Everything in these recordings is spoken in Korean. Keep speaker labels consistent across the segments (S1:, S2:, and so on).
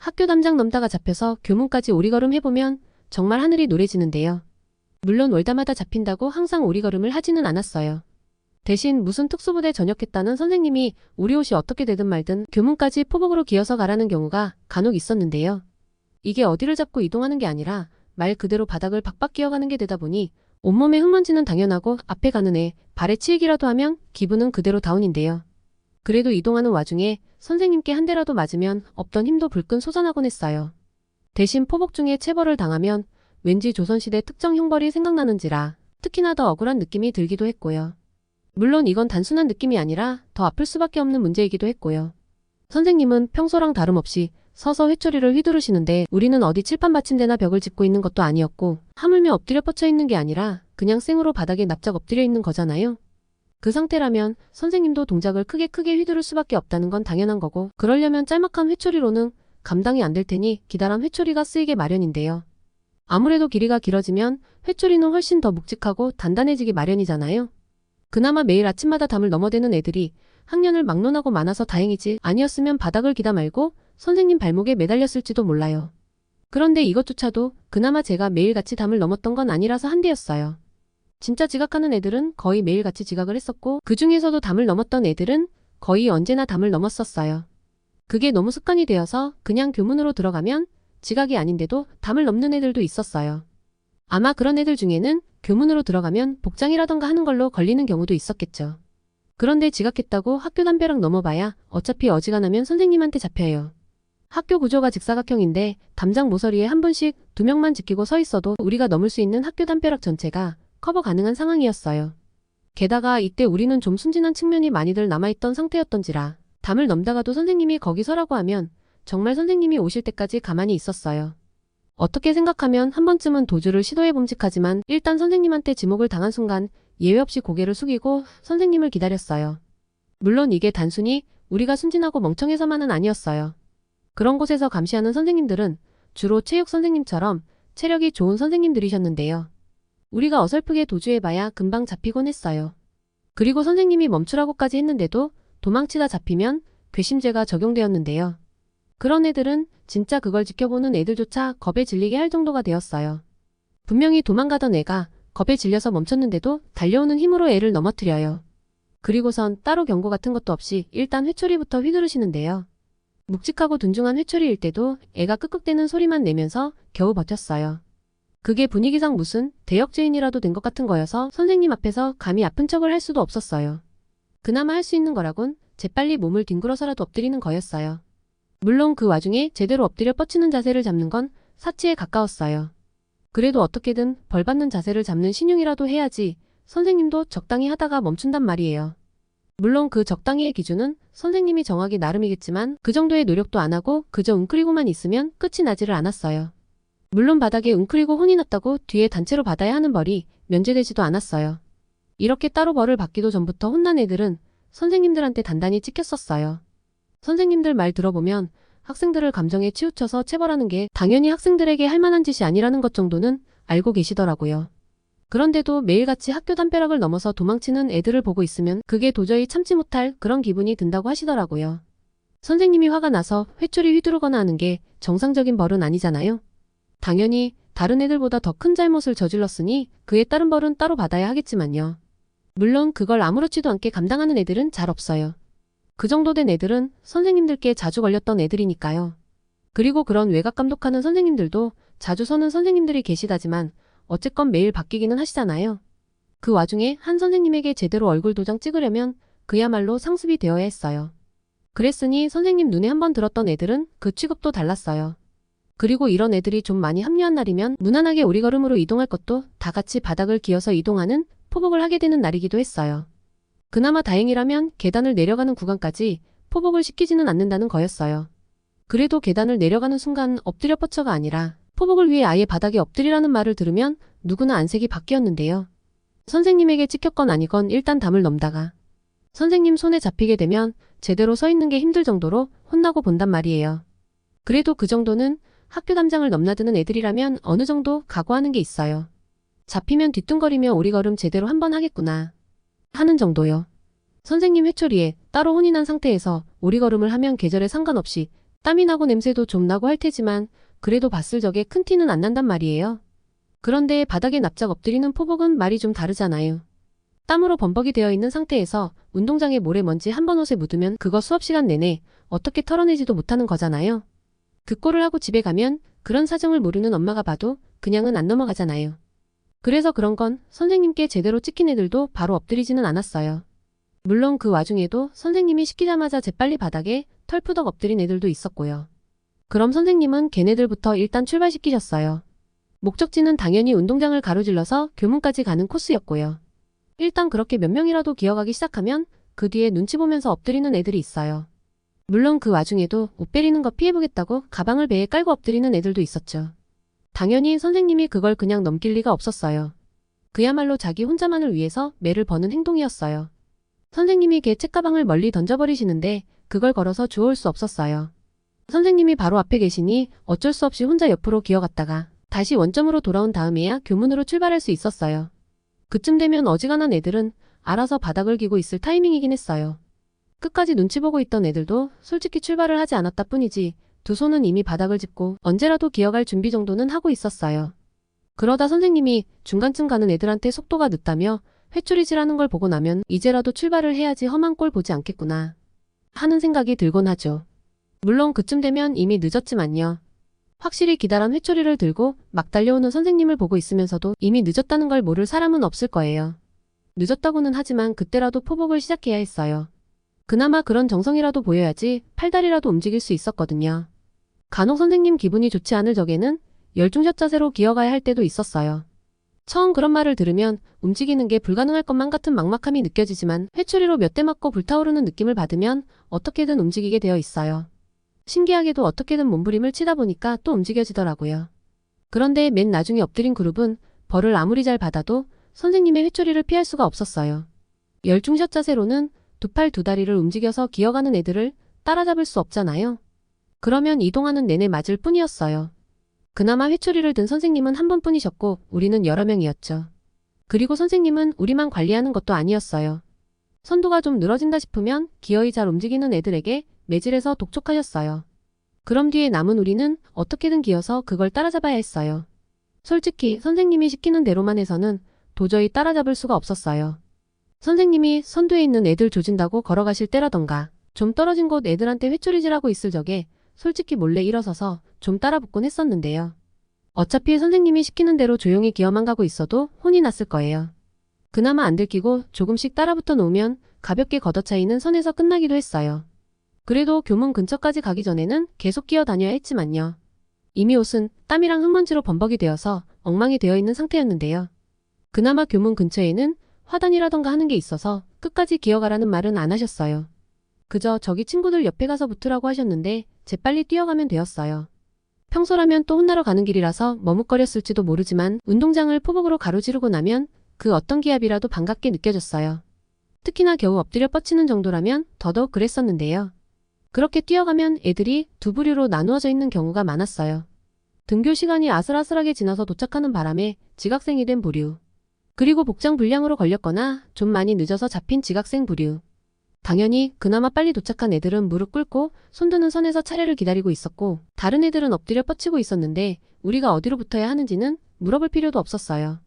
S1: 학교 담장 넘다가 잡혀서 교문까지 오리걸음 해보면 정말 하늘이 노래지는데요. 물론 월담마다 잡힌다고 항상 오리걸음을 하지는 않았어요. 대신 무슨 특수부대 전역했다는 선생님이 우리 옷이 어떻게 되든 말든 교문까지 포복으로 기어서 가라는 경우가 간혹 있었는데요. 이게 어디를 잡고 이동하는 게 아니라 말 그대로 바닥을 박박 기어가는 게 되다 보니 온몸에 흙먼지는 당연하고 앞에 가는 애 발에 치이기라도 하면 기분은 그대로 다운인데요. 그래도 이동하는 와중에 선생님께 한 대라도 맞으면 없던 힘도 불끈 솟아나곤 했어요. 대신 포복 중에 체벌을 당하면 왠지 조선시대 특정 형벌이 생각나는지라 특히나 더 억울한 느낌이 들기도 했고요. 물론 이건 단순한 느낌이 아니라 더 아플 수밖에 없는 문제이기도 했고요. 선생님은 평소랑 다름없이 서서 회초리를 휘두르시는데 우리는 어디 칠판 받침대나 벽을 짚고 있는 것도 아니었고 하물며 엎드려 뻗쳐 있는 게 아니라 그냥 생으로 바닥에 납작 엎드려 있는 거잖아요. 그 상태라면 선생님도 동작을 크게 휘두를 수밖에 없다는 건 당연한 거고 그러려면 짤막한 회초리로는 감당이 안 될 테니 기다란 회초리가 쓰이게 마련인데요. 아무래도 길이가 길어지면 회초리는 훨씬 더 묵직하고 단단해지기 마련이잖아요. 그나마 매일 아침마다 담을 넘어대는 애들이 학년을 막론하고 많아서 다행이지 아니었으면 바닥을 기다 말고 선생님 발목에 매달렸을지도 몰라요. 그런데 이것조차도 그나마 제가 매일같이 담을 넘었던 건 아니라서 한데였어요. 진짜 지각하는 애들은 거의 매일같이 지각을 했었고 그 중에서도 담을 넘었던 애들은 거의 언제나 담을 넘었었어요. 그게 너무 습관이 되어서 그냥 교문으로 들어가면 지각이 아닌데도 담을 넘는 애들도 있었어요. 아마 그런 애들 중에는 교문으로 들어가면 복장이라던가 하는 걸로 걸리는 경우도 있었겠죠. 그런데 지각했다고 학교 담벼락 넘어봐야 어차피 어지간하면 선생님한테 잡혀요. 학교 구조가 직사각형인데 담장 모서리에 한 분씩 2명만 지키고 서 있어도 우리가 넘을 수 있는 학교 담벼락 전체가 커버 가능한 상황이었어요. 게다가 이때 우리는 좀 순진한 측면이 많이들 남아있던 상태였던지라 담을 넘다가도 선생님이 거기 서라고 하면 정말 선생님이 오실 때까지 가만히 있었어요. 어떻게 생각하면 한 번쯤은 도주를 시도해 봄직하지만 일단 선생님한테 지목을 당한 순간 예외 없이 고개를 숙이고 선생님을 기다렸어요. 물론 이게 단순히 우리가 순진하고 멍청해서만은 아니었어요. 그런 곳에서 감시하는 선생님들은 주로 체육 선생님처럼 체력이 좋은 선생님들이셨는데요. 우리가 어설프게 도주해봐야 금방 잡히곤 했어요. 그리고 선생님이 멈추라고까지 했는데도 도망치다 잡히면 괘씸죄가 적용되었는데요. 그런 애들은 진짜 그걸 지켜보는 애들조차 겁에 질리게 할 정도가 되었어요. 분명히 도망가던 애가 겁에 질려서 멈췄는데도 달려오는 힘으로 애를 넘어뜨려요. 그리고선 따로 경고 같은 것도 없이 일단 회초리부터 휘두르시는데요. 묵직하고 둔중한 회초리일 때도 애가 끄끄대는 소리만 내면서 겨우 버텼어요. 그게 분위기상 무슨 대역죄인이라도 된 것 같은 거여서 선생님 앞에서 감히 아픈 척을 할 수도 없었어요. 그나마 할 수 있는 거라곤 재빨리 몸을 뒹굴어서라도 엎드리는 거였어요. 물론 그 와중에 제대로 엎드려 뻗치는 자세를 잡는 건 사치에 가까웠어요. 그래도 어떻게든 벌받는 자세를 잡는 신용이라도 해야지 선생님도 적당히 하다가 멈춘단 말이에요. 물론 그 적당히의 기준은 선생님이 정하기 나름이겠지만 그 정도의 노력도 안 하고 그저 웅크리고만 있으면 끝이 나지를 않았어요. 물론 바닥에 웅크리고 혼이 났다고 뒤에 단체로 받아야 하는 벌이 면제되지도 않았어요. 이렇게 따로 벌을 받기도 전부터 혼난 애들은 선생님들한테 단단히 찍혔었어요. 선생님들 말 들어보면 학생들을 감정에 치우쳐서 체벌하는 게 당연히 학생들에게 할 만한 짓이 아니라는 것 정도는 알고 계시더라고요. 그런데도 매일같이 학교 담벼락을 넘어서 도망치는 애들을 보고 있으면 그게 도저히 참지 못할 그런 기분이 든다고 하시더라고요. 선생님이 화가 나서 회초리 휘두르거나 하는 게 정상적인 벌은 아니잖아요. 당연히 다른 애들보다 더 큰 잘못을 저질렀으니 그에 따른 벌은 따로 받아야 하겠지만요. 물론 그걸 아무렇지도 않게 감당하는 애들은 잘 없어요. 그 정도 된 애들은 선생님들께 자주 걸렸던 애들이니까요. 그리고 그런 외곽 감독하는 선생님들도 자주 서는 선생님들이 계시다지만 어쨌건 매일 바뀌기는 하시잖아요. 그 와중에 한 선생님에게 제대로 얼굴 도장 찍으려면 그야말로 상습이 되어야 했어요. 그랬으니 선생님 눈에 한번 들었던 애들은 그 취급도 달랐어요. 그리고 이런 애들이 좀 많이 합류한 날이면 무난하게 오리걸음으로 이동할 것도 다 같이 바닥을 기어서 이동하는 포복을 하게 되는 날이기도 했어요. 그나마 다행이라면 계단을 내려가는 구간까지 포복을 시키지는 않는다는 거였어요. 그래도 계단을 내려가는 순간 엎드려 뻗쳐가 아니라 포복을 위해 아예 바닥에 엎드리라는 말을 들으면 누구나 안색이 바뀌었는데요. 선생님에게 찍혔건 아니건 일단 담을 넘다가 선생님 손에 잡히게 되면 제대로 서 있는 게 힘들 정도로 혼나고 본단 말이에요. 그래도 그 정도는 학교 담장을 넘나드는 애들이라면 어느 정도 각오하는 게 있어요. 잡히면 뒤뚱거리며 오리걸음 제대로 한번 하겠구나 하는 정도요. 선생님 회초리에 따로 혼이 난 상태에서 오리걸음을 하면 계절에 상관없이 땀이 나고 냄새도 좀 나고 할 테지만 그래도 봤을 적에 큰 티는 안 난단 말이에요. 그런데 바닥에 납작 엎드리는 포복은 말이 좀 다르잖아요. 땀으로 범벅이 되어 있는 상태에서 운동장에 모래먼지 한 번 옷에 묻으면 그거 수업 시간 내내 어떻게 털어내지도 못하는 거잖아요. 그 꼴을 하고 집에 가면 그런 사정을 모르는 엄마가 봐도 그냥은 안 넘어가잖아요. 그래서 그런 건 선생님께 제대로 찍힌 애들도 바로 엎드리지는 않았어요. 물론 그 와중에도 선생님이 시키자마자 재빨리 바닥에 털푸덕 엎드린 애들도 있었고요. 그럼 선생님은 걔네들부터 일단 출발시키셨어요. 목적지는 당연히 운동장을 가로질러서 교문까지 가는 코스였고요. 일단 그렇게 몇 명이라도 기어가기 시작하면 그 뒤에 눈치 보면서 엎드리는 애들이 있어요. 물론 그 와중에도 옷 베리는 거 피해보겠다고 가방을 배에 깔고 엎드리는 애들도 있었죠. 당연히 선생님이 그걸 그냥 넘길 리가 없었어요. 그야말로 자기 혼자만을 위해서 매를 버는 행동이었어요. 선생님이 걔 책가방을 멀리 던져버리시는데 그걸 걸어서 주워올 수 없었어요. 선생님이 바로 앞에 계시니 어쩔 수 없이 혼자 옆으로 기어갔다가 다시 원점으로 돌아온 다음에야 교문으로 출발할 수 있었어요. 그쯤 되면 어지간한 애들은 알아서 바닥을 기고 있을 타이밍이긴 했어요. 끝까지 눈치 보고 있던 애들도 솔직히 출발을 하지 않았다 뿐이지 두 손은 이미 바닥을 짚고 언제라도 기어갈 준비 정도는 하고 있었어요. 그러다 선생님이 중간쯤 가는 애들한테 속도가 늦다며 회초리질하는 걸 보고 나면 이제라도 출발을 해야지 험한 꼴 보지 않겠구나 하는 생각이 들곤 하죠. 물론 그쯤 되면 이미 늦었지만요. 확실히 기다란 회초리를 들고 막 달려오는 선생님을 보고 있으면서도 이미 늦었다는 걸 모를 사람은 없을 거예요. 늦었다고는 하지만 그때라도 포복을 시작해야 했어요. 그나마 그런 정성이라도 보여야지 팔다리라도 움직일 수 있었거든요. 간혹 선생님 기분이 좋지 않을 적에는 열중샷 자세로 기어가야 할 때도 있었어요. 처음 그런 말을 들으면 움직이는 게 불가능할 것만 같은 막막함이 느껴지지만 회초리로 몇 대 맞고 불타오르는 느낌을 받으면 어떻게든 움직이게 되어 있어요. 신기하게도 어떻게든 몸부림을 치다 보니까 또 움직여지더라고요. 그런데 맨 나중에 엎드린 그룹은 벌을 아무리 잘 받아도 선생님의 회초리를 피할 수가 없었어요. 열중샷 자세로는 두 팔 두 다리를 움직여서 기어가는 애들을 따라잡을 수 없잖아요. 그러면 이동하는 내내 맞을 뿐이었어요. 그나마 회초리를 든 선생님은 한 번뿐이셨고 우리는 여러 명이었죠. 그리고 선생님은 우리만 관리하는 것도 아니었어요. 선두가 좀 늘어진다 싶으면 기어이 잘 움직이는 애들에게 매질해서 독촉하셨어요. 그럼 뒤에 남은 우리는 어떻게든 기어서 그걸 따라잡아야 했어요. 솔직히 선생님이 시키는 대로만 해서는 도저히 따라잡을 수가 없었어요. 선생님이 선두에 있는 애들 조진다고 걸어가실 때라던가 좀 떨어진 곳 애들한테 회초리질하고 있을 적에 솔직히 몰래 일어서서 좀 따라붙곤 했었는데요. 어차피 선생님이 시키는 대로 조용히 기어만 가고 있어도 혼이 났을 거예요. 그나마 안 들키고 조금씩 따라붙어 놓으면 가볍게 걷어차이는 선에서 끝나기도 했어요. 그래도 교문 근처까지 가기 전에는 계속 기어 다녀야 했지만요. 이미 옷은 땀이랑 흙먼지로 범벅이 되어서 엉망이 되어 있는 상태였는데요. 그나마 교문 근처에는 화단이라던가 하는 게 있어서 끝까지 기어가라는 말은 안 하셨어요. 그저 저기 친구들 옆에 가서 붙으라고 하셨는데 재빨리 뛰어가면 되었어요. 평소라면 또 혼나러 가는 길이라서 머뭇거렸을지도 모르지만 운동장을 포복으로 가로지르고 나면 그 어떤 기압이라도 반갑게 느껴졌어요. 특히나 겨우 엎드려 뻗치는 정도라면 더더욱 그랬었는데요. 그렇게 뛰어가면 애들이 두 부류로 나누어져 있는 경우가 많았어요. 등교 시간이 아슬아슬하게 지나서 도착하는 바람에 지각생이 된 부류. 그리고 복장 불량으로 걸렸거나 좀 많이 늦어서 잡힌 지각생 부류. 당연히 그나마 빨리 도착한 애들은 무릎 꿇고 손드는 선에서 차례를 기다리고 있었고 다른 애들은 엎드려 뻗치고 있었는데 우리가 어디로 붙어야 하는지는 물어볼 필요도 없었어요.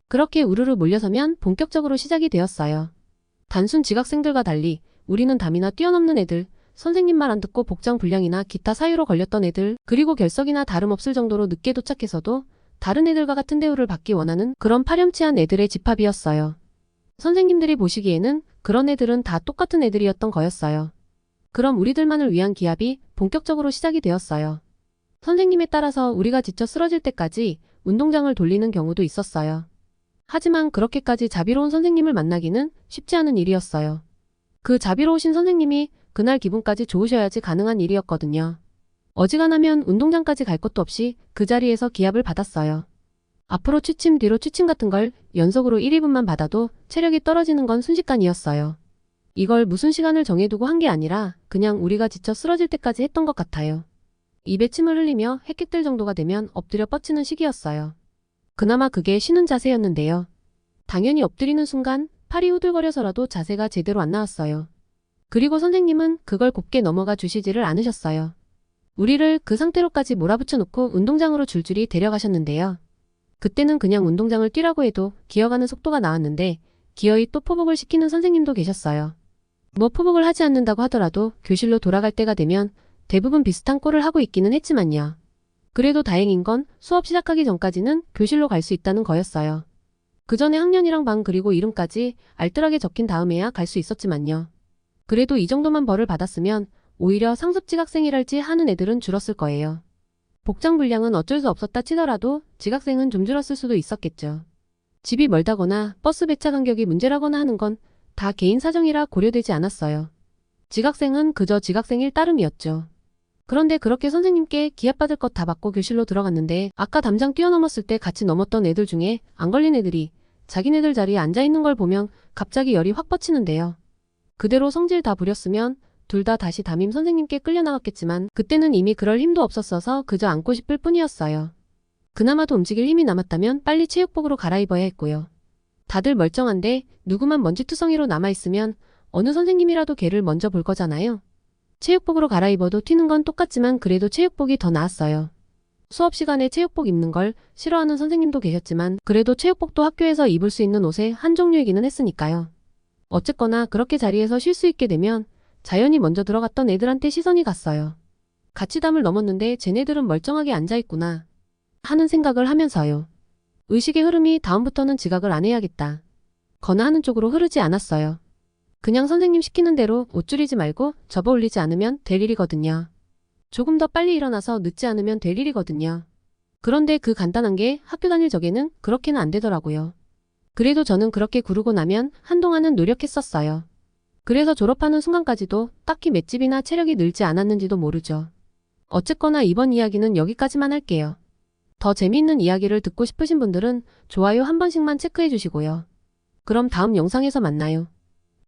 S1: 그렇게 우르르 몰려서면 본격적으로 시작이 되었어요. 단순 지각생들과 달리 우리는 담이나 뛰어넘는 애들, 선생님 말 안 듣고 복장 불량이나 기타 사유로 걸렸던 애들, 그리고 결석이나 다름없을 정도로 늦게 도착해서도 다른 애들과 같은 대우를 받기 원하는 그런 파렴치한 애들의 집합이었어요. 선생님들이 보시기에는 그런 애들은 다 똑같은 애들이었던 거였어요. 그럼 우리들만을 위한 기합이 본격적으로 시작이 되었어요. 선생님에 따라서 우리가 지쳐 쓰러질 때까지 운동장을 돌리는 경우도 있었어요. 하지만 그렇게까지 자비로운 선생님을 만나기는 쉽지 않은 일이었어요. 그 자비로우신 선생님이 그날 기분까지 좋으셔야지 가능한 일이었거든요. 어지간하면 운동장까지 갈 것도 없이 그 자리에서 기합을 받았어요. 앞으로 취침 뒤로 취침 같은 걸 연속으로 1, 2분만 받아도 체력이 떨어지는 건 순식간이었어요. 이걸 무슨 시간을 정해두고 한 게 아니라 그냥 우리가 지쳐 쓰러질 때까지 했던 것 같아요. 입에 침을 흘리며 핵객들 정도가 되면 엎드려 뻗치는 시기였어요. 그나마 그게 쉬는 자세였는데요. 당연히 엎드리는 순간 팔이 후들거려서라도 자세가 제대로 안 나왔어요. 그리고 선생님은 그걸 곱게 넘어가 주시지를 않으셨어요. 우리를 그 상태로까지 몰아붙여 놓고 운동장으로 줄줄이 데려가셨는데요. 그때는 그냥 운동장을 뛰라고 해도 기어가는 속도가 나왔는데 기어이 또 포복을 시키는 선생님도 계셨어요. 뭐 포복을 하지 않는다고 하더라도 교실로 돌아갈 때가 되면 대부분 비슷한 꼴을 하고 있기는 했지만요. 그래도 다행인 건 수업 시작하기 전까지는 교실로 갈 수 있다는 거였어요. 그 전에 학년이랑 방 그리고 이름까지 알뜰하게 적힌 다음에야 갈 수 있었지만요. 그래도 이 정도만 벌을 받았으면 오히려 상습 지각생이랄지 하는 애들은 줄었을 거예요. 복장 분량은 어쩔 수 없었다 치더라도 지각생은 좀 줄었을 수도 있었겠죠. 집이 멀다거나 버스 배차 간격이 문제라거나 하는 건 다 개인 사정이라 고려되지 않았어요. 지각생은 그저 지각생일 따름이었죠. 그런데 그렇게 선생님께 기합받을 것 다 받고 교실로 들어갔는데 아까 담장 뛰어넘었을 때 같이 넘었던 애들 중에 안 걸린 애들이 자기네들 자리에 앉아있는 걸 보면 갑자기 열이 확 뻗치는데요. 그대로 성질 다 부렸으면 둘 다 다시 담임 선생님께 끌려나갔겠지만 그때는 이미 그럴 힘도 없었어서 그저 앉고 싶을 뿐이었어요. 그나마도 움직일 힘이 남았다면 빨리 체육복으로 갈아입어야 했고요. 다들 멀쩡한데 누구만 먼지투성이로 남아있으면 어느 선생님이라도 걔를 먼저 볼 거잖아요. 체육복으로 갈아입어도 튀는 건 똑같지만 그래도 체육복이 더 나았어요. 수업 시간에 체육복 입는 걸 싫어하는 선생님도 계셨지만 그래도 체육복도 학교에서 입을 수 있는 옷의 한 종류이기는 했으니까요. 어쨌거나 그렇게 자리에서 쉴 수 있게 되면 자연히 먼저 들어갔던 애들한테 시선이 갔어요. 같이 담을 넘었는데 쟤네들은 멀쩡하게 앉아있구나 하는 생각을 하면서요. 의식의 흐름이 다음부터는 지각을 안 해야겠다 거나 하는 쪽으로 흐르지 않았어요. 그냥 선생님 시키는 대로 옷 줄이지 말고 접어 올리지 않으면 될 일이거든요. 조금 더 빨리 일어나서 늦지 않으면 될 일이거든요. 그런데 그 간단한 게 학교 다닐 적에는 그렇게는 안 되더라고요. 그래도 저는 그렇게 구르고 나면 한동안은 노력했었어요. 그래서 졸업하는 순간까지도 딱히 맷집이나 체력이 늘지 않았는지도 모르죠. 어쨌거나 이번 이야기는 여기까지만 할게요. 더 재미있는 이야기를 듣고 싶으신 분들은 좋아요 한 번씩만 체크해 주시고요. 그럼 다음 영상에서 만나요.